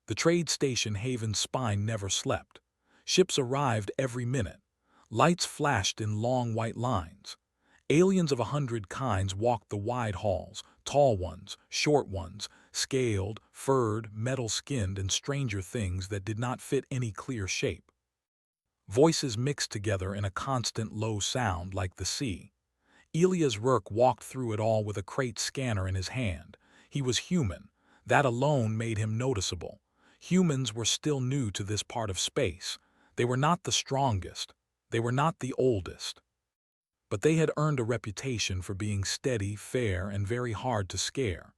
The trade station Haven's spine never slept. Ships arrived every minute. Lights flashed in long white lines. Aliens of 100 kinds walked the wide halls, tall ones, short ones, scaled, furred, metal-skinned, and stranger things that did not fit any clear shape. Voices mixed together in a constant low sound like the sea. Elias Rourke walked through it all with a crate scanner in his hand. He was human. That alone made him noticeable. Humans were still new to this part of space. They were not the strongest. They were not the oldest. But they had earned a reputation for being steady, fair, and very hard to scare.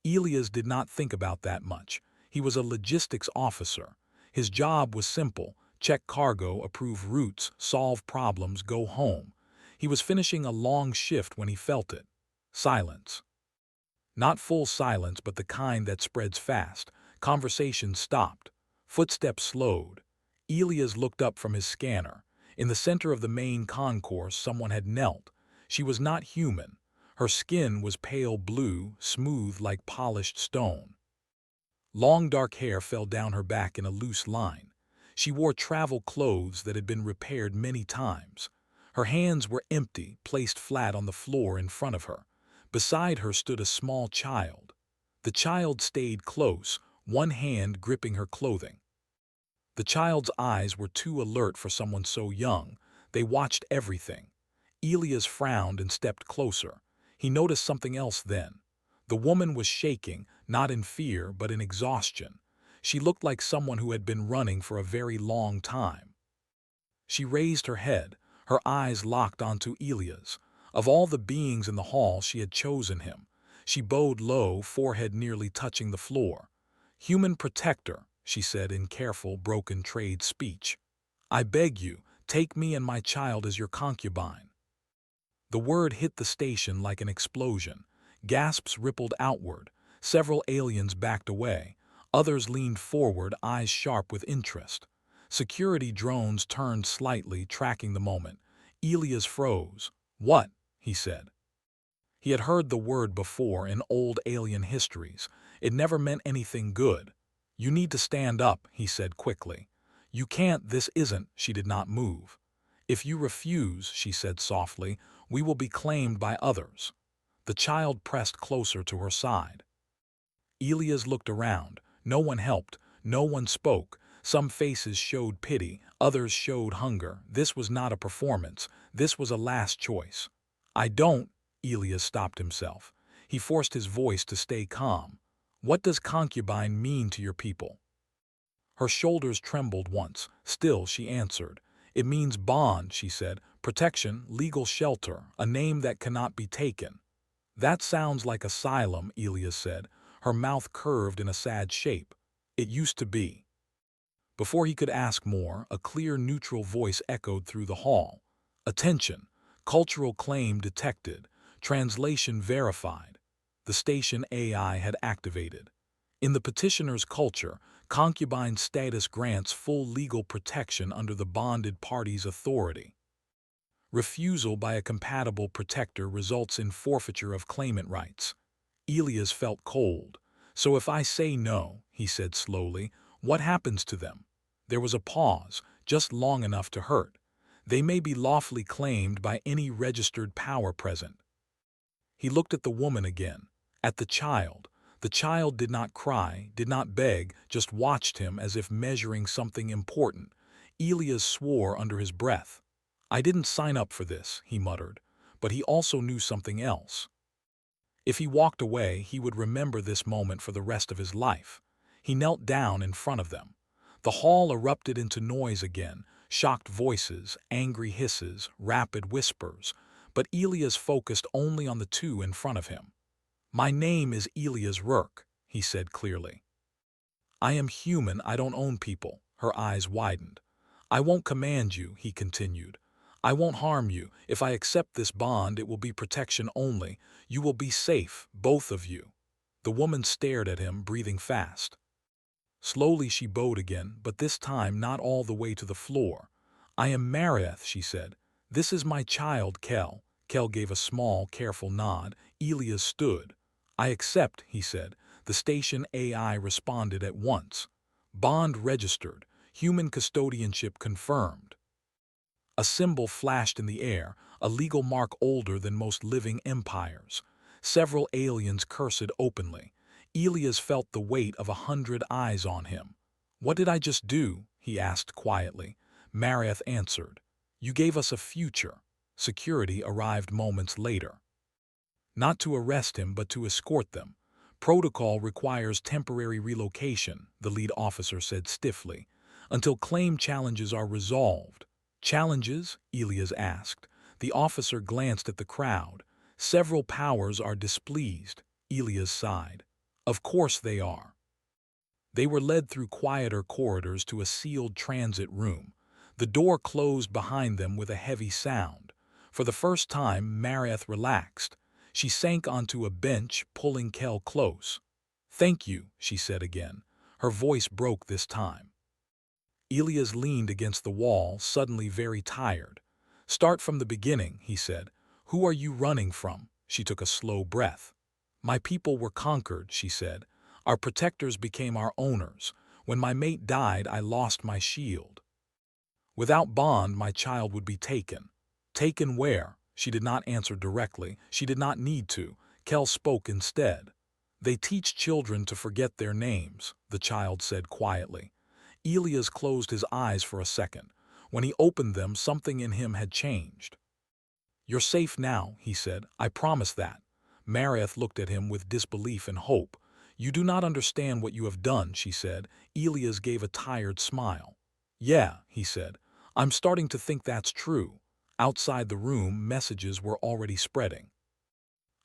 Elias did not think about that much. He was a logistics officer. His job was simple: check cargo, approve routes, solve problems, go home. He was finishing a long shift when he felt it. Silence. Not full silence, but the kind that spreads fast. Conversation stopped. Footsteps slowed. Elias looked up from his scanner. In the center of the main concourse, someone had knelt. She was not human. Her skin was pale blue, smooth like polished stone. Long dark hair fell down her back in a loose line. She wore travel clothes that had been repaired many times. Her hands were empty, placed flat on the floor in front of her. Beside her stood a small child. The child stayed close, one hand gripping her clothing. The child's eyes were too alert for someone so young. They watched everything. Elias frowned and stepped closer. He noticed something else then. The woman was shaking, not in fear but in exhaustion. She looked like someone who had been running for a very long time. She raised her head, her eyes locked onto Elias. Of all the beings in the hall, she had chosen him. She bowed low, forehead nearly touching the floor. "Human protector," she said in careful, broken trade speech. "I beg you, take me and my child as your concubine." The word hit the station like an explosion. Gasps rippled outward. Several aliens backed away. Others leaned forward, eyes sharp with interest. Security drones turned slightly, tracking the moment. Elias froze. "What?" he said. He had heard the word before in old alien histories. It never meant anything good. "You need to stand up," he said quickly. "You can't, this isn't." She did not move. "If you refuse," she said softly, "we will be claimed by others." The child pressed closer to her side. Elias looked around. No one helped. No one spoke. Some faces showed pity. Others showed hunger. This was not a performance. This was a last choice. "I don't." Elias stopped himself. He forced his voice to stay calm. "What does concubine mean to your people?" Her shoulders trembled once. Still, she answered. "It means bond," she said. "Protection, legal shelter, a name that cannot be taken." "That sounds like asylum," Elias said. Her mouth curved in a sad shape. "It used to be." Before he could ask more, a clear, neutral voice echoed through the hall. "Attention! Cultural claim detected. Translation verified." The station AI had activated. In the petitioner's culture, concubine status grants full legal protection under the bonded party's authority. Refusal by a compatible protector results in forfeiture of claimant rights. Elias felt cold. "So if I say no," he said slowly, "what happens to them?" There was a pause, just long enough to hurt. "They may be lawfully claimed by any registered power present." He looked at the woman again, at the child. The child did not cry, did not beg, just watched him as if measuring something important. Elias swore under his breath. "I didn't sign up for this," he muttered, but he also knew something else. If he walked away, he would remember this moment for the rest of his life. He knelt down in front of them. The hall erupted into noise again, shocked voices, angry hisses, rapid whispers, but Elias focused only on the two in front of him. "My name is Elias Rourke," he said clearly. "I am human, I don't own people." Her eyes widened. "I won't command you," he continued. "I won't harm you. If I accept this bond, it will be protection only. You will be safe, both of you." The woman stared at him, breathing fast. Slowly she bowed again, but this time not all the way to the floor. "I am Marieth," she said. "This is my child, Kel." Kel gave a small, careful nod. Elias stood. "I accept," he said. The station AI responded at once. Bond registered. Human custodianship confirmed. A symbol flashed in the air, a legal mark older than most living empires. Several aliens cursed openly. Elias felt the weight of 100 eyes on him. "What did I just do?" he asked quietly. Mareth answered, "You gave us a future." Security arrived moments later. Not to arrest him, but to escort them. "Protocol requires temporary relocation," the lead officer said stiffly, "until claim challenges are resolved." "Challenges?" Elias asked. The officer glanced at the crowd. "Several powers are displeased." Elias sighed. "Of course they are." They were led through quieter corridors to a sealed transit room. The door closed behind them with a heavy sound. For the first time, Mareth relaxed. She sank onto a bench, pulling Kel close. "Thank you," she said again. Her voice broke this time. Elias leaned against the wall, suddenly very tired. "Start from the beginning," he said. "Who are you running from?" She took a slow breath. "My people were conquered," she said. "Our protectors became our owners. When my mate died, I lost my shield. Without Bond, my child would be taken." "Taken where?" She did not answer directly. She did not need to. Kel spoke instead. "They teach children to forget their names," the child said quietly. Elias closed his eyes for a second. When he opened them, something in him had changed. "You're safe now," he said. "I promise that." Mareth looked at him with disbelief and hope. "You do not understand what you have done," she said. Elias gave a tired smile. "Yeah," he said. "I'm starting to think that's true." Outside the room, messages were already spreading.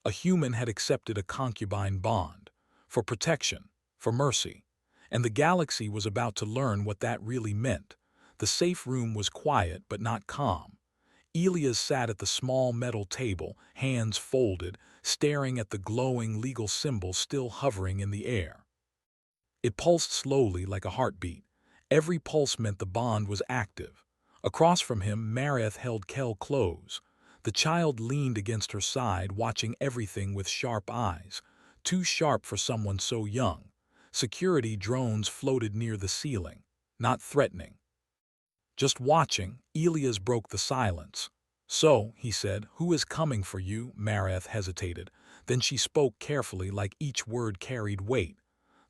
A human had accepted a concubine bond. For protection, for mercy. And the galaxy was about to learn what that really meant. The safe room was quiet but not calm. Elias sat at the small metal table, hands folded, staring at the glowing legal symbol still hovering in the air. It pulsed slowly like a heartbeat. Every pulse meant the bond was active. Across from him, Mareth held Kel close. The child leaned against her side, watching everything with sharp eyes. Too sharp for someone so young. Security drones floated near the ceiling, not threatening. Just watching. Elias broke the silence. "So," he said, "who is coming for you?" Mareth hesitated. Then she spoke carefully, like each word carried weight.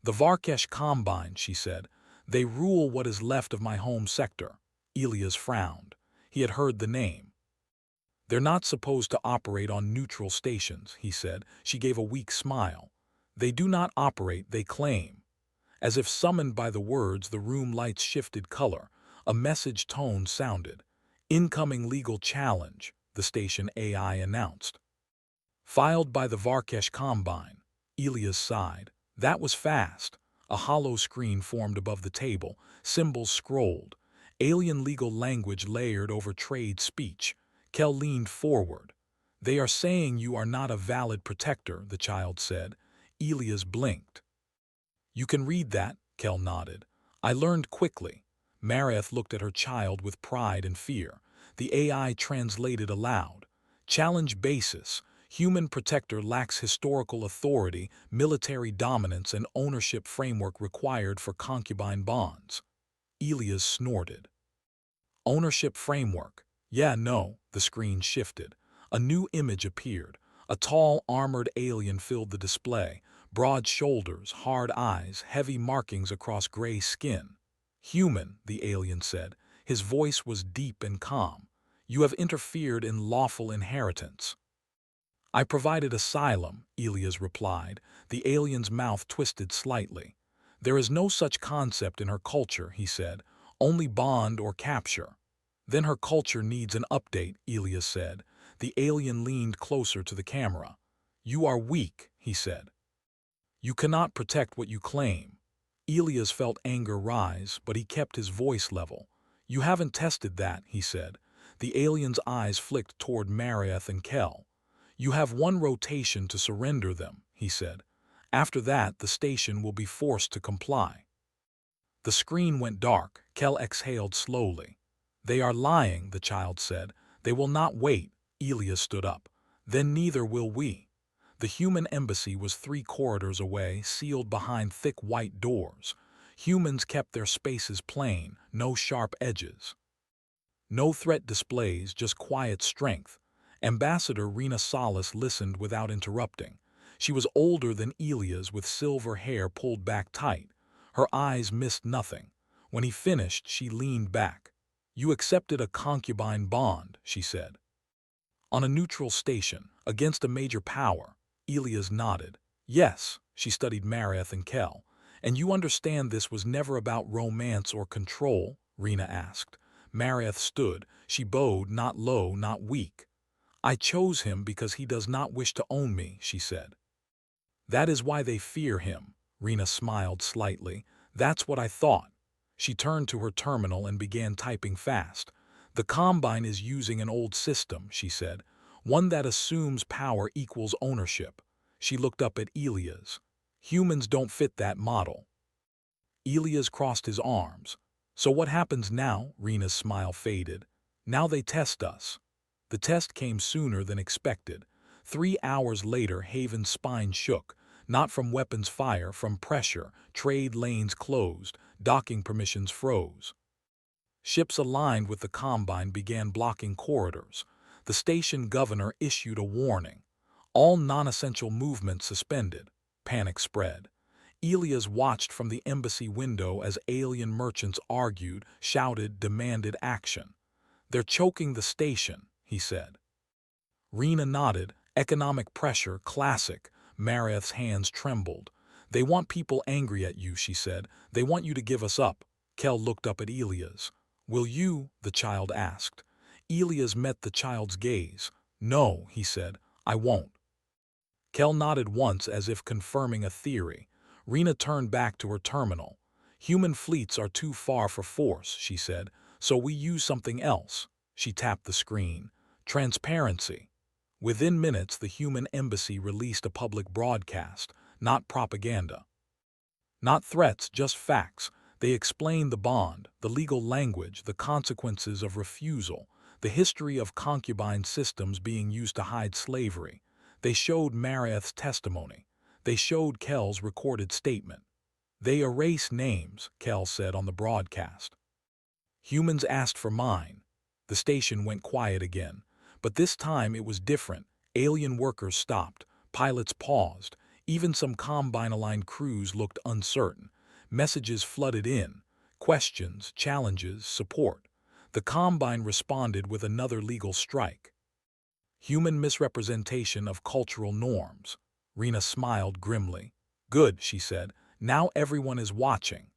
"The Varkesh Combine," she said. "They rule what is left of my home sector." Elias frowned. He had heard the name. "They're not supposed to operate on neutral stations," he said. She gave a weak smile. "They do not operate, they claim." As if summoned by the words, the room lights shifted color. A message tone sounded. "Incoming legal challenge," the station AI announced. "Filed by the Varkesh Combine." Elias sighed. That was fast. A hollow screen formed above the table. Symbols scrolled. Alien legal language layered over trade speech. Kel leaned forward. "They are saying you are not a valid protector," the child said. Elias blinked. "You can read that," Kel nodded. "I learned quickly." Mareth looked at her child with pride and fear. The AI translated aloud. "Challenge basis. Human protector lacks historical authority, military dominance, and ownership framework required for concubine bonds." Elias snorted. "Ownership framework? Yeah, no." The screen shifted. A new image appeared. A tall, armored alien filled the display. Broad shoulders, hard eyes, heavy markings across gray skin. "Human," the alien said. His voice was deep and calm. "You have interfered in lawful inheritance." "I provided asylum," Elias replied. The alien's mouth twisted slightly. "There is no such concept in her culture," he said. "Only bond or capture." "Then her culture needs an update," Elias said. The alien leaned closer to the camera. "You are weak," he said. "You cannot protect what you claim." Elias felt anger rise, but he kept his voice level. "You haven't tested that," he said. The alien's eyes flicked toward Mareth and Kel. "You have one rotation to surrender them," he said. "After that, the station will be forced to comply." The screen went dark. Kel exhaled slowly. "They are lying," the child said. "They will not wait." Elias stood up. "Then neither will we." The human embassy was 3 corridors away, sealed behind thick white doors. Humans kept their spaces plain, no sharp edges. No threat displays, just quiet strength. Ambassador Rena Salas listened without interrupting. She was older than Elias, with silver hair pulled back tight. Her eyes missed nothing. When he finished, she leaned back. "You accepted a concubine bond," she said. "On a neutral station, against a major power." Elias nodded. "Yes," she studied Mareth and Kel. "And you understand this was never about romance or control?" Rena asked. Mareth stood. She bowed, not low, not weak. "I chose him because he does not wish to own me," she said. "That is why they fear him." Rena smiled slightly. "That's what I thought." She turned to her terminal and began typing fast. "The Combine is using an old system," she said. "One that assumes power equals ownership." She looked up at Elias. "Humans don't fit that model." Elias crossed his arms. "So what happens now?" Rena's smile faded. "Now they test us." The test came sooner than expected. 3 hours later, Haven's spine shook. Not from weapons fire, from pressure. Trade lanes closed. Docking permissions froze. Ships aligned with the Combine began blocking corridors. The station governor issued a warning. All non-essential movement suspended. Panic spread. Elias watched from the embassy window as alien merchants argued, shouted, demanded action. "They're choking the station," he said. Rena nodded. "Economic pressure, classic." Mareth's hands trembled. "They want people angry at you," she said. "They want you to give us up." Kel looked up at Elias. "Will you?" the child asked. Elias met the child's gaze. "No," he said. "I won't." Kel nodded once as if confirming a theory. Rena turned back to her terminal. "Human fleets are too far for force," she said, "so we use something else." She tapped the screen. "Transparency." Within minutes, the human embassy released a public broadcast, not propaganda. Not threats, just facts. They explained the bond, the legal language, the consequences of refusal, the history of concubine systems being used to hide slavery. They showed Mareth's testimony. They showed Kel's recorded statement. "They erase names," Kel said on the broadcast. "Humans asked for mine." The station went quiet again. But this time it was different. Alien workers stopped. Pilots paused. Even some Combine-aligned crews looked uncertain. Messages flooded in. Questions, challenges, support. The Combine responded with another legal strike. Human misrepresentation of cultural norms. Rena smiled grimly. "Good," she said. "Now everyone is watching."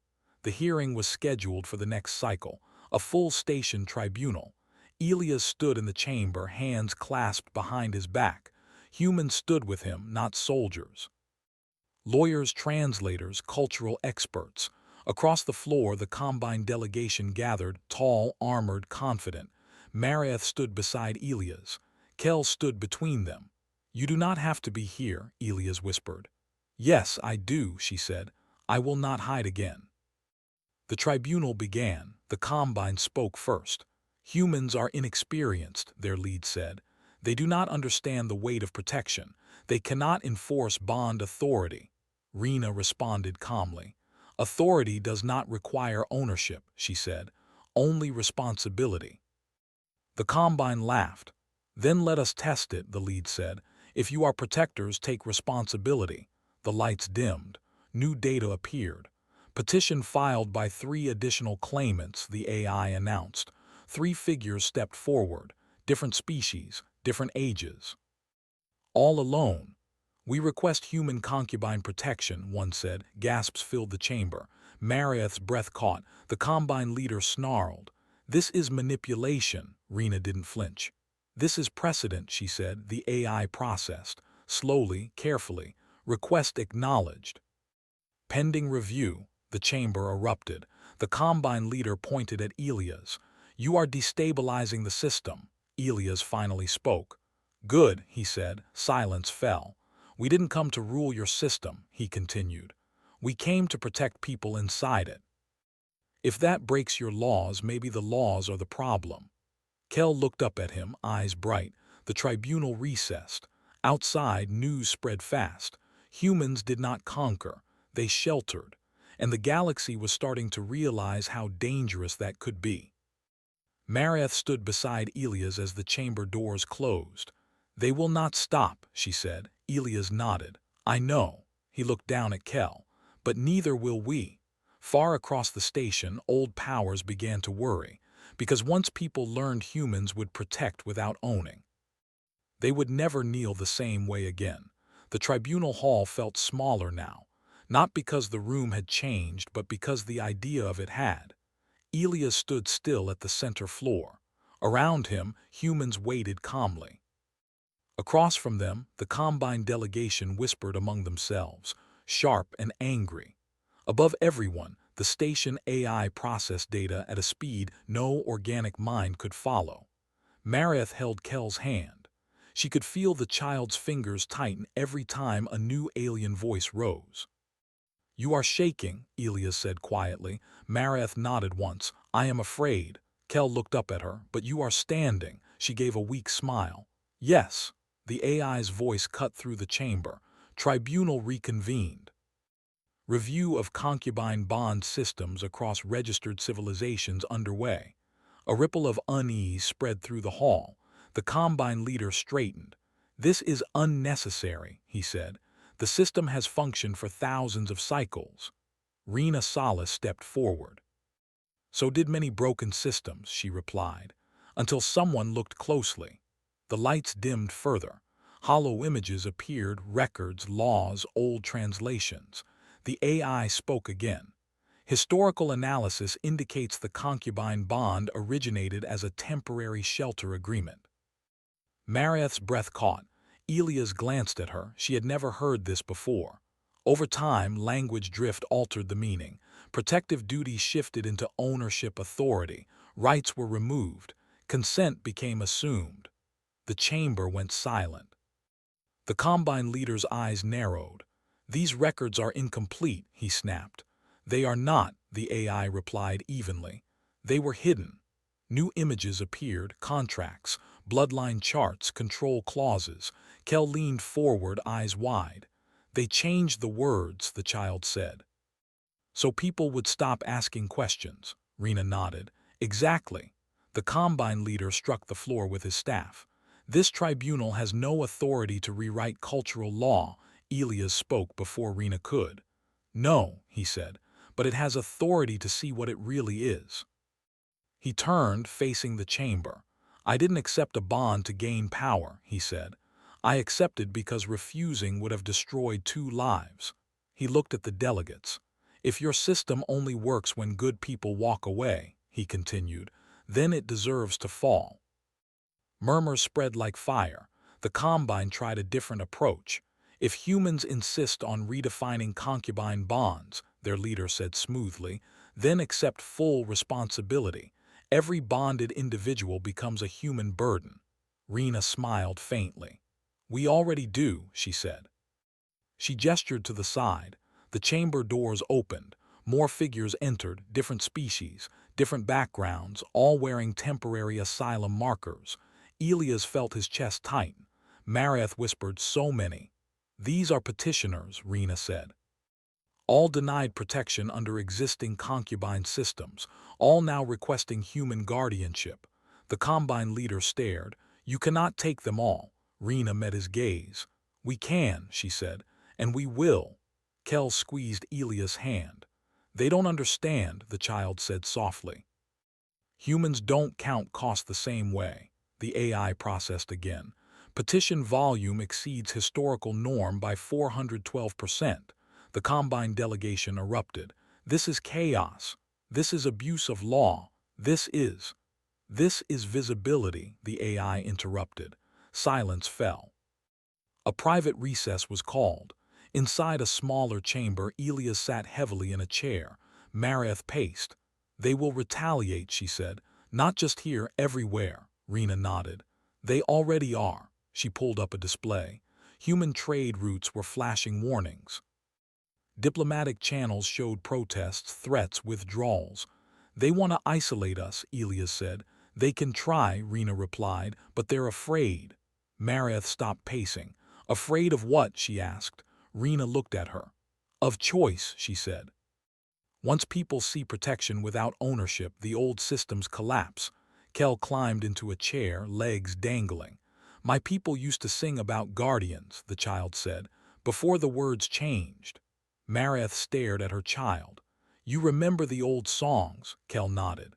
The hearing was scheduled for the next cycle, a full station tribunal. Elias stood in the chamber, hands clasped behind his back. Humans stood with him, not soldiers. Lawyers, translators, cultural experts. Across the floor, the Combine delegation gathered, tall, armored, confident. Mareth stood beside Elias. Kel stood between them. "You do not have to be here," Elias whispered. "Yes, I do," she said. "I will not hide again." The tribunal began. The Combine spoke first. "Humans are inexperienced," their lead said. "They do not understand the weight of protection. They cannot enforce bond authority." Rena responded calmly. "Authority does not require ownership," she said. "Only responsibility." The Combine laughed. "Then let us test it," the lead said. "If you are protectors, take responsibility." The lights dimmed. New data appeared. "Petition filed by 3 additional claimants," the AI announced. 3 figures stepped forward. Different species, different ages. "All alone." "We request human concubine protection," one said. Gasps filled the chamber. Mareth's breath caught. The Combine leader snarled. "This is manipulation." Rena didn't flinch. "This is precedent," she said. The AI processed. Slowly, carefully. "Request acknowledged." "Pending review." The chamber erupted. The Combine leader pointed at Elias. "You are destabilizing the system." Elias finally spoke. "Good," he said. Silence fell. "We didn't come to rule your system," he continued. "We came to protect people inside it. If that breaks your laws, maybe the laws are the problem." Kel looked up at him, eyes bright. The tribunal recessed. Outside, news spread fast. Humans did not conquer. They sheltered. and the galaxy was starting to realize how dangerous that could be. Mareth stood beside Elias as the chamber doors closed. "They will not stop," she said. Elias nodded. "I know." He looked down at Kel. "But neither will we." Far across the station, old powers began to worry, because once people learned humans would protect without owning, they would never kneel the same way again. The tribunal hall felt smaller now, not because the room had changed, but because the idea of it had. Elias stood still at the center floor. Around him, humans waited calmly. Across from them, the Combine delegation whispered among themselves, sharp and angry. Above everyone, the station AI processed data at a speed no organic mind could follow. Mareth held Kel's hand. She could feel the child's fingers tighten every time a new alien voice rose. "You are shaking," Elias said quietly. Mareth nodded once. "I am afraid." Kel looked up at her. "But you are standing." She gave a weak smile. "Yes." The AI's voice cut through the chamber. Tribunal reconvened. Review of concubine bond systems across registered civilizations underway. A ripple of unease spread through the hall. The Combine leader straightened. "This is unnecessary," he said. "The system has functioned for thousands of cycles." Rena Salas stepped forward. "So did many broken systems," she replied, until someone looked closely. The lights dimmed further. Hollow images appeared, records, laws, old translations. The AI spoke again. "Historical analysis indicates the concubine bond originated as a temporary shelter agreement." Mareth's breath caught. Elias glanced at her. She had never heard this before. Over time, language drift altered the meaning. Protective duties shifted into ownership authority. Rights were removed. Consent became assumed. The chamber went silent. The Combine leader's eyes narrowed. "These records are incomplete," he snapped. "They are not," the AI replied evenly. "They were hidden." New images appeared, contracts, bloodline charts, control clauses. Kel leaned forward, eyes wide. "They changed the words," the child said. "So people would stop asking questions." Rena nodded. "Exactly." The Combine leader struck the floor with his staff. "This tribunal has no authority to rewrite cultural law." Elias spoke before Rena could. "No," he said, "but it has authority to see what it really is." He turned, facing the chamber. "I didn't accept a bond to gain power," he said. "I accepted because refusing would have destroyed 2 lives." He looked at the delegates. "If your system only works when good people walk away," he continued, "then it deserves to fall." Murmurs spread like fire. The Combine tried a different approach. "If humans insist on redefining concubine bonds," their leader said smoothly, "then accept full responsibility. Every bonded individual becomes a human burden." Rena smiled faintly. "We already do," she said. She gestured to the side. The chamber doors opened. More figures entered, different species, different backgrounds, all wearing temporary asylum markers. Elias felt his chest tighten. Mareth whispered, "So many." "These are petitioners," Rena said. "All denied protection under existing concubine systems, all now requesting human guardianship." The Combine leader stared. "You cannot take them all." Rena met his gaze. "We can," she said, "and we will." Kel squeezed Elias' hand. "They don't understand," the child said softly. "Humans don't count cost the same way." The AI processed again. "Petition volume exceeds historical norm by 412%. The Combine delegation erupted. "This is chaos. This is abuse of law. This is visibility," the AI interrupted. Silence fell. A private recess was called. Inside a smaller chamber, Elias sat heavily in a chair. Mareth paced. "They will retaliate," she said. "Not just here, everywhere." Rena nodded. "They already are." She pulled up a display. Human trade routes were flashing warnings. Diplomatic channels showed protests, threats, withdrawals. "They want to isolate us," Elias said. "They can try," Rena replied, "but they're afraid." Mareth stopped pacing. "Afraid of what?" she asked. Rena looked at her. "Of choice," she said. Once people see protection without ownership, the old systems collapse. Kel climbed into a chair, legs dangling. My people used to sing about guardians, the child said, before the words changed. Mareth stared at her child. You remember the old songs, Kel nodded.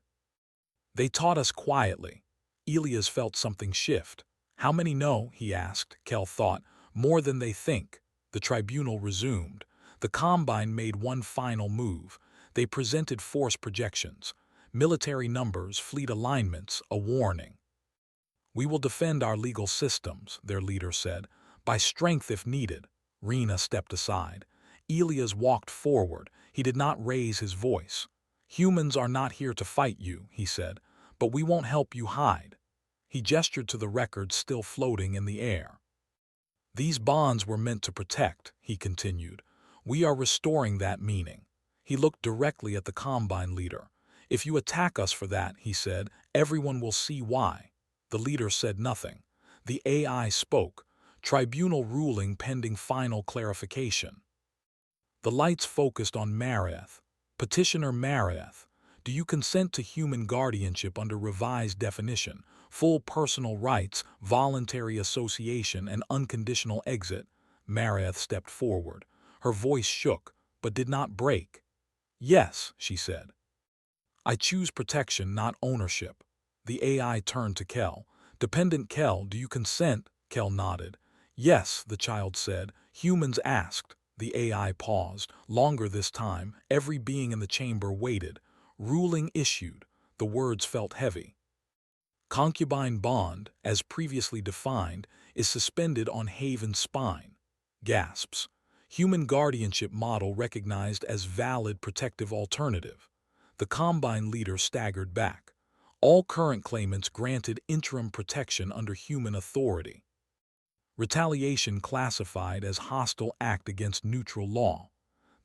They taught us quietly. Elias felt something shift. How many know, he asked. Kel thought. More than they think. The tribunal resumed. The Combine made one final move. They presented force projections, military numbers, fleet alignments, a warning. We will defend our legal systems, their leader said, by strength if needed. Rena stepped aside. Elias walked forward. He did not raise his voice. Humans are not here to fight you, he said, but we won't help you hide. He gestured to the records still floating in the air. These bonds were meant to protect, he continued. We are restoring that meaning. He looked directly at the Combine leader. If you attack us for that, he said, everyone will see why. The leader said nothing. The AI spoke. Tribunal ruling pending final clarification. The lights focused on Mareth. Petitioner Mareth, do you consent to human guardianship under revised definition, full personal rights, voluntary association, and unconditional exit? Mareth stepped forward. Her voice shook, but did not break. Yes, she said. I choose protection, not ownership. The AI turned to Kel. Dependent Kel, do you consent? Kel nodded. Yes, the child said. Humans asked. The AI paused. Longer this time. Every being in the chamber waited. Ruling issued. The words felt heavy. Concubine bond, as previously defined, is suspended on Haven's spine. Gasps. Human guardianship model recognized as valid protective alternative. The Combine leader staggered back. All current claimants granted interim protection under human authority. Retaliation classified as hostile act against neutral law.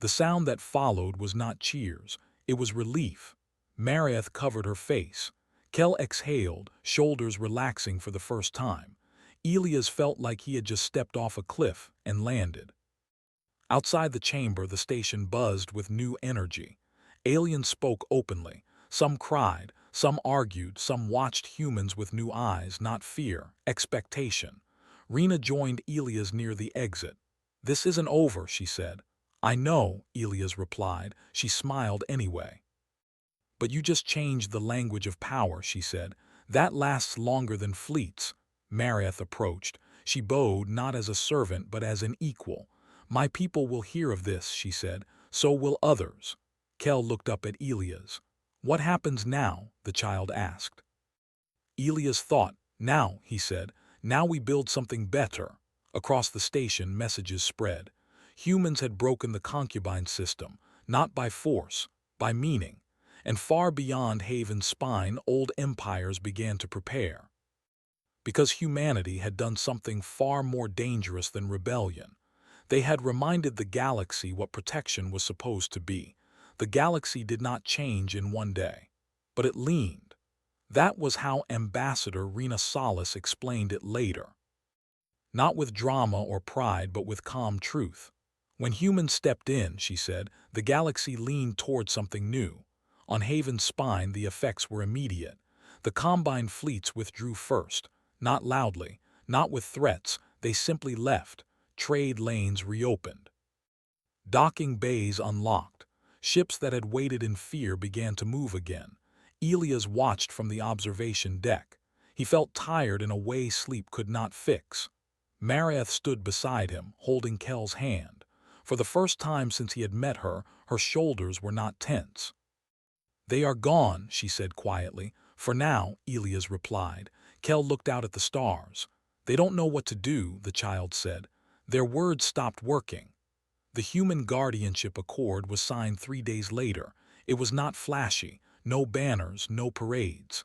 The sound that followed was not cheers, it was relief. Mareth covered her face. Kel exhaled, shoulders relaxing for the first time. Elias felt like he had just stepped off a cliff and landed. Outside the chamber, the station buzzed with new energy. Aliens spoke openly. Some cried, some argued, some watched humans with new eyes, not fear, expectation. Rena joined Elias near the exit. This isn't over, she said. I know, Elias replied. She smiled anyway. But you just changed the language of power, she said. That lasts longer than fleets. Mareth approached. She bowed not as a servant but as an equal. My people will hear of this, she said. So will others. Kel looked up at Elias. What happens now? The child asked. Elias thought. Now, he said. Now we build something better. Across the station, messages spread. Humans had broken the concubine system, not by force, by meaning. And far beyond Haven's spine, old empires began to prepare. Because humanity had done something far more dangerous than rebellion. They had reminded the galaxy what protection was supposed to be. The galaxy did not change in one day, but it leaned. That was how Ambassador Rena Salas explained it later. Not with drama or pride, but with calm truth. When humans stepped in, she said, the galaxy leaned toward something new. On Haven's spine, the effects were immediate. The Combine fleets withdrew first, not loudly, not with threats, they simply left. Trade lanes reopened. Docking bays unlocked. Ships that had waited in fear began to move again. Elias watched from the observation deck. He felt tired in a way sleep could not fix. Mareth stood beside him, holding Kel's hand. For the first time since he had met her, her shoulders were not tense. They are gone, she said quietly. For now, Elias replied. Kel looked out at the stars. They don't know what to do, the child said. Their words stopped working. The human guardianship accord was signed 3 days later. It was not flashy, no banners, no parades.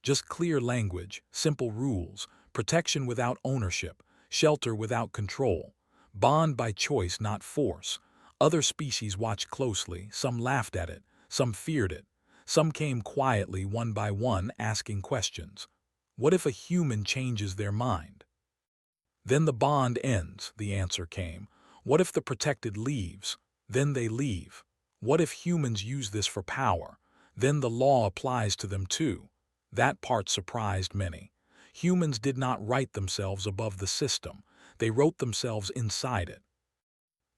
Just clear language, simple rules, protection without ownership, shelter without control, bond by choice, not force. Other species watched closely, some laughed at it, some feared it. Some came quietly, one by one, asking questions. What if a human changes their mind? Then the bond ends, the answer came. What if the protected leaves? Then they leave. What if humans use this for power? Then the law applies to them too. That part surprised many. Humans did not write themselves above the system. They wrote themselves inside it.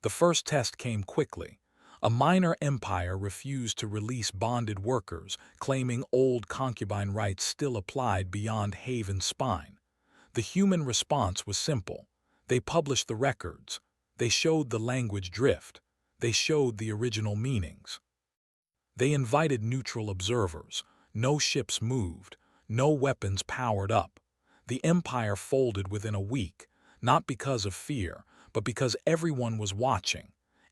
The first test came quickly. A minor empire refused to release bonded workers, claiming old concubine rights still applied beyond Haven's spine. The human response was simple. They published the records. They showed the language drift. They showed the original meanings. They invited neutral observers. No ships moved. No weapons powered up. The empire folded within a week, not because of fear, but because everyone was watching.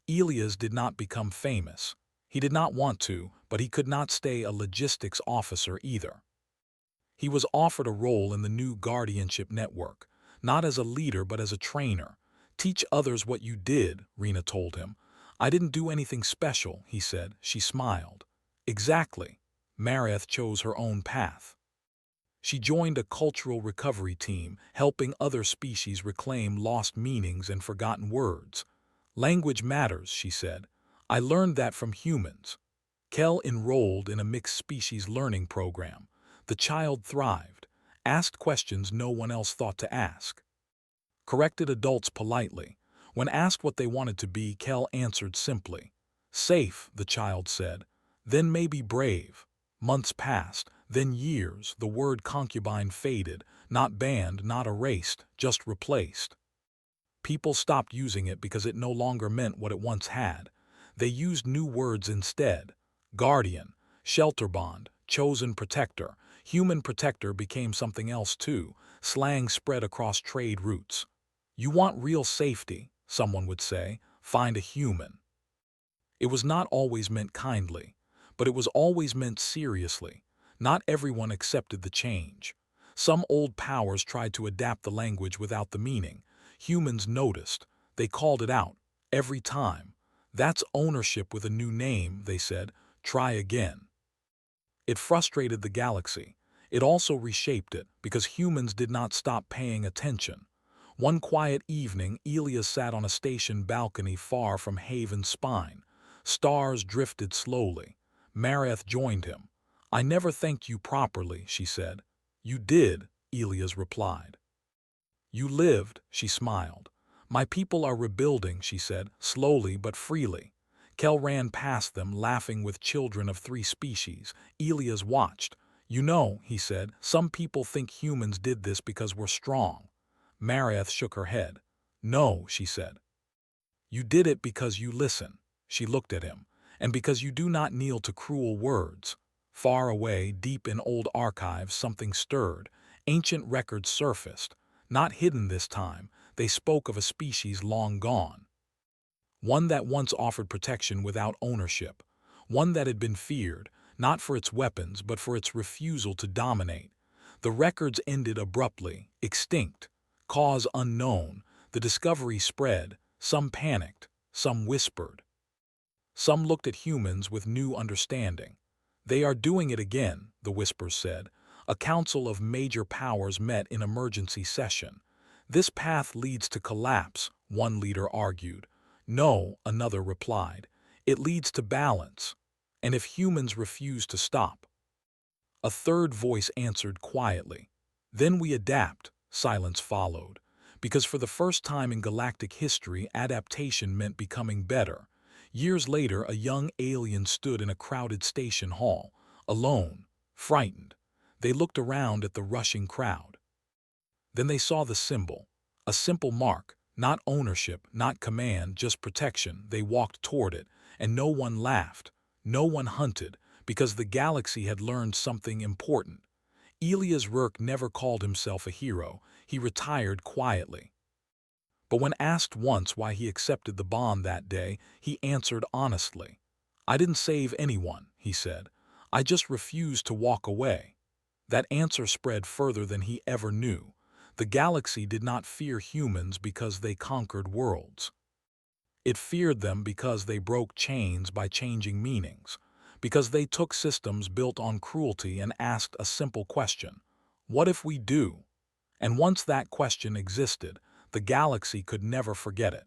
Elias did not become famous. He did not want to, but he could not stay a logistics officer either. He was offered a role in the new guardianship network, not as a leader but as a trainer. Teach others what you did, Rena told him. I didn't do anything special, he said. She smiled. Exactly. Mareth chose her own path. She joined a cultural recovery team, helping other species reclaim lost meanings and forgotten words. Language matters, she said. I learned that from humans. Kel enrolled in a mixed-species learning program. The child thrived, asked questions no one else thought to ask. Corrected adults politely. When asked what they wanted to be, Kel answered simply. Safe, the child said. Then maybe brave. Months passed, then years. The word concubine faded, not banned, not erased, just replaced. People stopped using it because it no longer meant what it once had. They used new words instead. Guardian, shelter bond, chosen protector. Human protector became something else too. Slang spread across trade routes. You want real safety, someone would say, find a human. It was not always meant kindly, but it was always meant seriously. Not everyone accepted the change. Some old powers tried to adapt the language without the meaning. Humans noticed. They called it out. Every time. That's ownership with a new name, they said. Try again. It frustrated the galaxy. It also reshaped it, because humans did not stop paying attention. One quiet evening, Elias sat on a station balcony far from Haven's spine. Stars drifted slowly. Mareth joined him. I never thanked you properly, she said. You did, Elias replied. You lived, she smiled. My people are rebuilding, she said, slowly but freely. Kel ran past them, laughing with children of 3 species. Elias watched. You know, he said, some people think humans did this because we're strong. Mareth shook her head. No, she said. You did it because you listen. She looked at him. And because you do not kneel to cruel words. Far away, deep in old archives, something stirred. Ancient records surfaced. Not hidden this time, they spoke of a species long gone. One that once offered protection without ownership. One that had been feared, not for its weapons, but for its refusal to dominate. The records ended abruptly, extinct. Cause unknown. The discovery spread. Some panicked. Some whispered. Some looked at humans with new understanding. They are doing it again, the whispers said. A council of major powers met in emergency session. This path leads to collapse, one leader argued. No, another replied. It leads to balance. And if humans refuse to stop. A third voice answered quietly. Then we adapt, silence followed. Because for the first time in galactic history, adaptation meant becoming better. Years later, a young alien stood in a crowded station hall, alone, frightened. They looked around at the rushing crowd. Then they saw the symbol, a simple mark, not ownership, not command, just protection. They walked toward it, and no one laughed, no one hunted, because the galaxy had learned something important. Elias Rourke never called himself a hero. He retired quietly. But when asked once why he accepted the bond that day, he answered honestly. I didn't save anyone, he said. I just refused to walk away. That answer spread further than he ever knew. The galaxy did not fear humans because they conquered worlds. It feared them because they broke chains by changing meanings, because they took systems built on cruelty and asked a simple question. What if we do? And once that question existed, the galaxy could never forget it.